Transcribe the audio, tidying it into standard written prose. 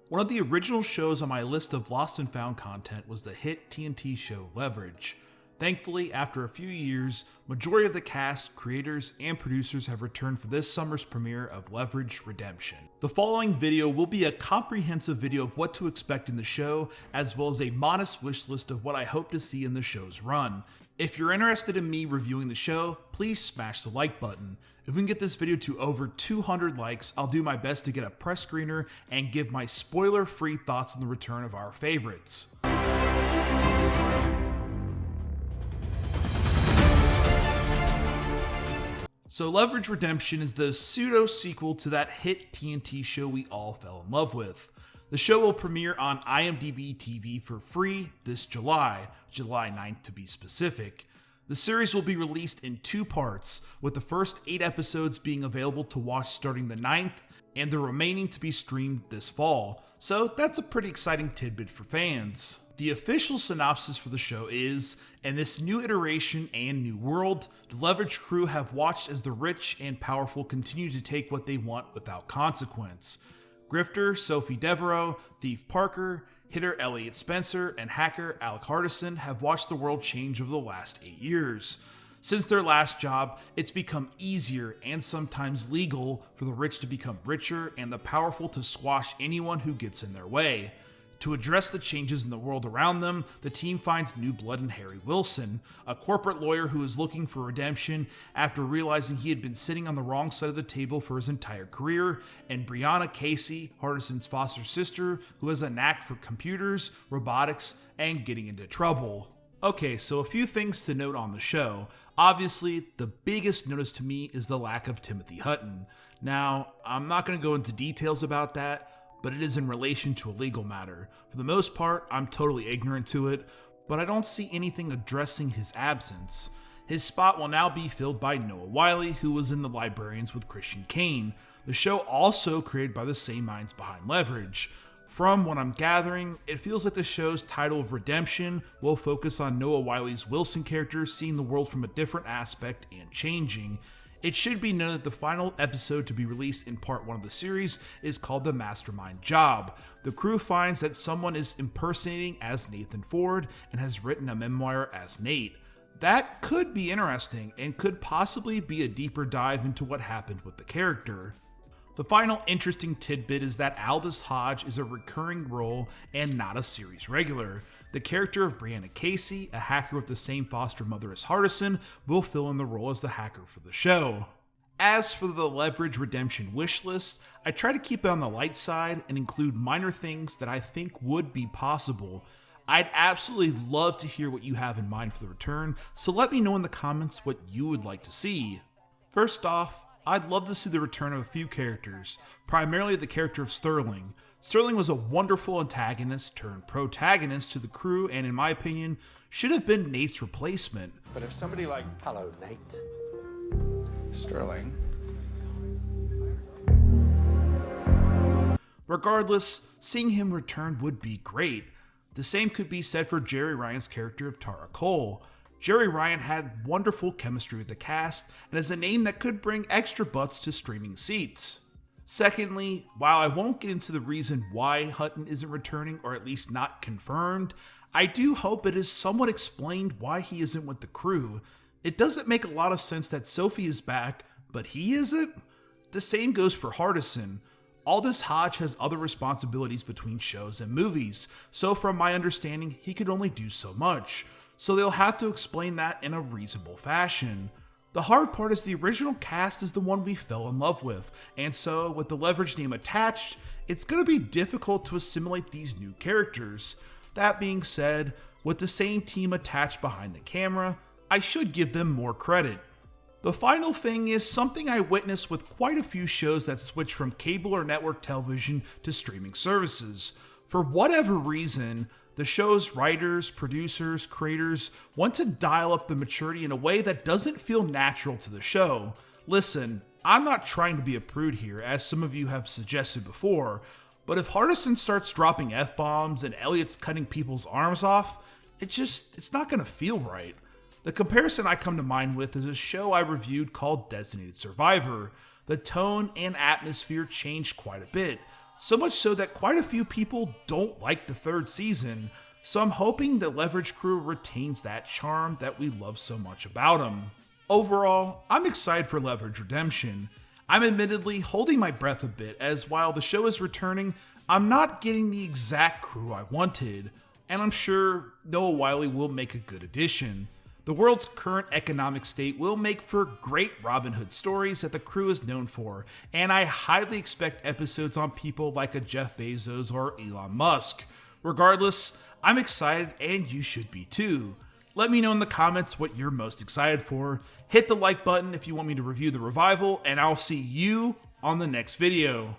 One of the original shows on my list of lost and found content was the hit TNT show Leverage. Thankfully, after a few years, majority of the cast, creators, and producers have returned for this summer's premiere of Leverage Redemption. The following video will be a comprehensive video of what to expect in the show, as well as a modest wish list of what I hope to see in the show's run. If you're interested in me reviewing the show, please smash the like button. If we can get this video to over 200 likes, I'll do my best to get a press screener and give my spoiler-free thoughts on the return of our favorites. So Leverage Redemption is the pseudo-sequel to that hit TNT show we all fell in love with. The show will premiere on IMDBtv for free this July 9th to be specific. The series will be released in 2 parts, with the first 8 episodes being available to watch starting the 9th, and the remaining to be streamed this fall. So that's a pretty exciting tidbit for fans. The official synopsis for the show is, in this new iteration and new world, the Leverage crew have watched as the rich and powerful continue to take what they want without consequence. Grifter Sophie Devereaux, Thief Parker, hitter Eliot Spencer, and hacker Alec Hardison have watched the world change over the last 8 years. Since their last job, it's become easier and sometimes legal for the rich to become richer and the powerful to squash anyone who gets in their way. To address the changes in the world around them, the team finds new blood in Harry Wilson, a corporate lawyer who is looking for redemption after realizing he had been sitting on the wrong side of the table for his entire career, and Breanna Casey, Hardison's foster sister, who has a knack for computers, robotics, and getting into trouble. Okay, so a few things to note on the show. Obviously, the biggest notice to me is the lack of Timothy Hutton. Now, I'm not going to go into details about that, but it is in relation to a legal matter. For the most part, I'm totally ignorant to it, but I don't see anything addressing his absence. His spot will now be filled by Noah Wyle, who was in The Librarians with Christian Kane, the show also created by the same minds behind Leverage. From what I'm gathering, it feels like the show's title of Redemption will focus on Noah Wyle's Wilson character seeing the world from a different aspect and changing. It should be noted that the final episode to be released in part 1 of the series is called The Mastermind Job. The crew finds that someone is impersonating as Nathan Ford and has written a memoir as Nate. That could be interesting and could possibly be a deeper dive into what happened with the character. The final interesting tidbit is that Aldis Hodge is a recurring role and not a series regular. The character of Breanna Casey, a hacker with the same foster mother as Hardison, will fill in the role as the hacker for the show. As for the Leverage Redemption wish list, I try to keep it on the light side and include minor things that I think would be possible. I'd absolutely love to hear what you have in mind for the return, so let me know in the comments what you would like to see. First off, I'd love to see the return of a few characters, primarily the character of Sterling. Sterling was a wonderful antagonist turned protagonist to the crew and, in my opinion, should have been Nate's replacement. But if somebody like, hello, Nate. Sterling. Regardless, seeing him return would be great. The same could be said for Jeri Ryan's character of Tara Cole. Jeri Ryan had wonderful chemistry with the cast and is a name that could bring extra butts to streaming seats. Secondly, while I won't get into the reason why Hutton isn't returning, or at least not confirmed, I do hope it is somewhat explained why he isn't with the crew. It doesn't make a lot of sense that Sophie is back, but he isn't? The same goes for Hardison. Aldis Hodge has other responsibilities between shows and movies, so from my understanding, he could only do so much. So they'll have to explain that in a reasonable fashion. The hard part is the original cast is the one we fell in love with, and so with the Leverage name attached, it's going to be difficult to assimilate these new characters. That being said, with the same team attached behind the camera, I should give them more credit. The final thing is something I witnessed with quite a few shows that switch from cable or network television to streaming services. For whatever reason, the show's writers, producers, creators want to dial up the maturity in a way that doesn't feel natural to the show. Listen, I'm not trying to be a prude here, as some of you have suggested before, but if Hardison starts dropping F-bombs and Eliot's cutting people's arms off, it's not gonna feel right. The comparison I come to mind with is a show I reviewed called Designated Survivor. The tone and atmosphere changed quite a bit. so much so that quite a few people don't like the third season, so I'm hoping the Leverage crew retains that charm that we love so much about them. Overall, I'm excited for Leverage Redemption. I'm admittedly holding my breath a bit, as while the show is returning, I'm not getting the exact crew I wanted, and I'm sure Noah Wyle will make a good addition. The world's current economic state will make for great Robin Hood stories that the crew is known for, and I highly expect episodes on people like a Jeff Bezos or Elon Musk. Regardless, I'm excited and you should be too. Let me know in the comments what you're most excited for. Hit the like button if you want me to review the revival, and I'll see you on the next video.